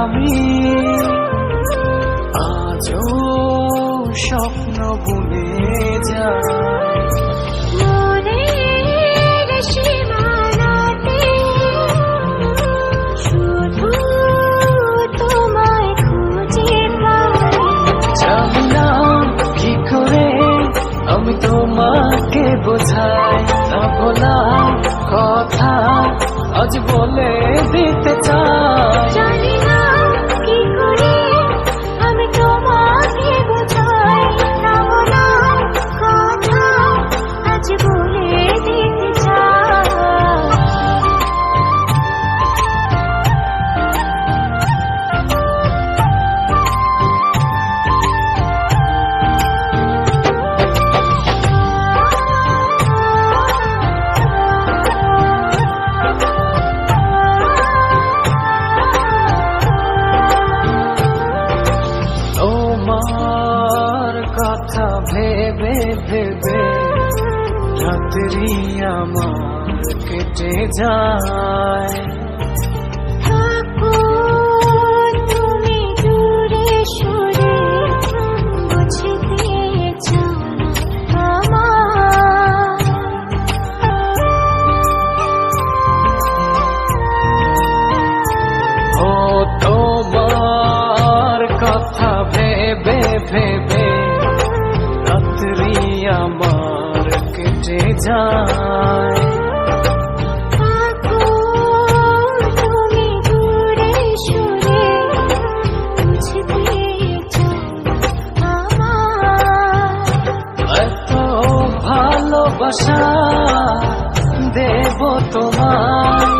আমি আজও স্বপ্ন বুনে যায়। মনের সীমানাতে শুধু তোমায় খুঁজে পাই। জানি না কি করে আমি তোমাকে বোঝাই, না বলা কথা আজ বলে দিতে চাই। জানি না কি করে আমি তোমাকে বোঝাই, না বলা কথা আজ বলে দিতে চাই। তোমার কথা ভেবে ভেবে রাত্রি আমার কেটে যায়। থাকো তুমি দূরে সরে, বুঝতে চাও আমার। ও তোমার কথা ভেবে ভেবে রাত্রি আমার কেটে যায়। থাকো তুমি দূরে সরে, বুঝতে চাও আমার। এত ভালোবাসা দেব তোমায়,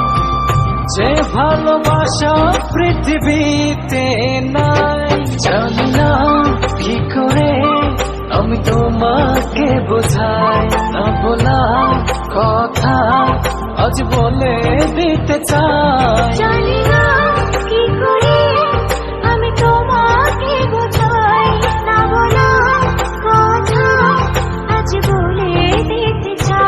যে ভালোবাসা পৃথিবীতে নাই। জানি না কি করে আমি তোমাকে বোঝাই, না বলা কথা আজ বলে দিতে চাই। জানি না কি করে আমি তোমাকে বোঝাই, না বলা কথা আজ বলে দিতে চাই।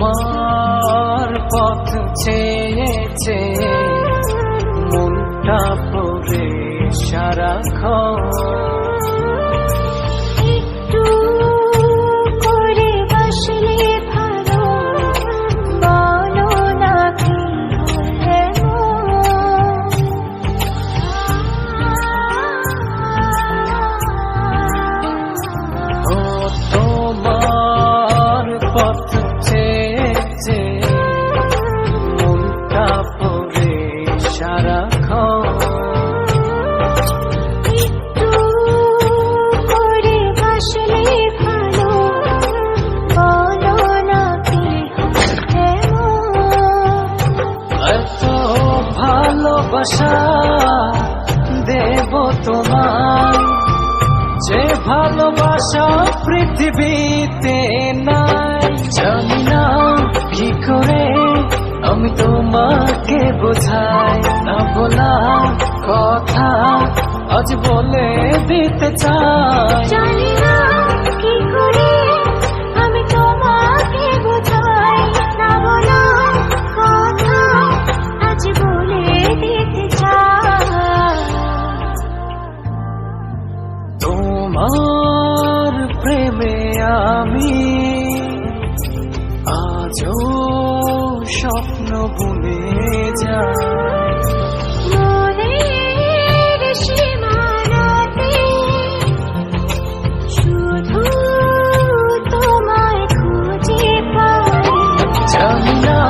তোমার পথ চেয়ে চেয়ে মনটা পড়ে সারাক্ষণ। একটু করে বাসলে ভালো, বলো না কি হলে ও তোমার পথ চেয়ে চেয়ে মনটা পড়ে সারাক্ষণ। একটু করে বাসলে ভালো, বলো না কি হলে এত ভালোবাসা দেব তোমায়, যে ভালোবাসা পৃথিবীতে নাই। জানি না কি করে আমি তোমাকে বোঝাই, না বলা কথা আজ বলে দিতে চাই। জানি না কি করে আমি তোমাকে বোঝাই, না বলা কথা আজ বলে দিতে চাই। তোমার প্রেমে আমি আজও স্বপ্ন বুনে যাই। মনের সীমানাতে শুধু তোমায় খুঁজে পাই। জানি না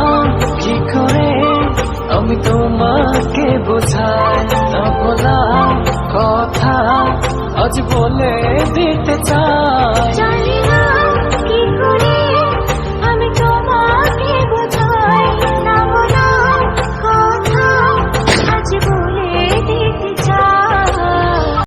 কি করে আমি তোমাকে বোঝাই, না বলা কথা আজ বলে দিতে চাই।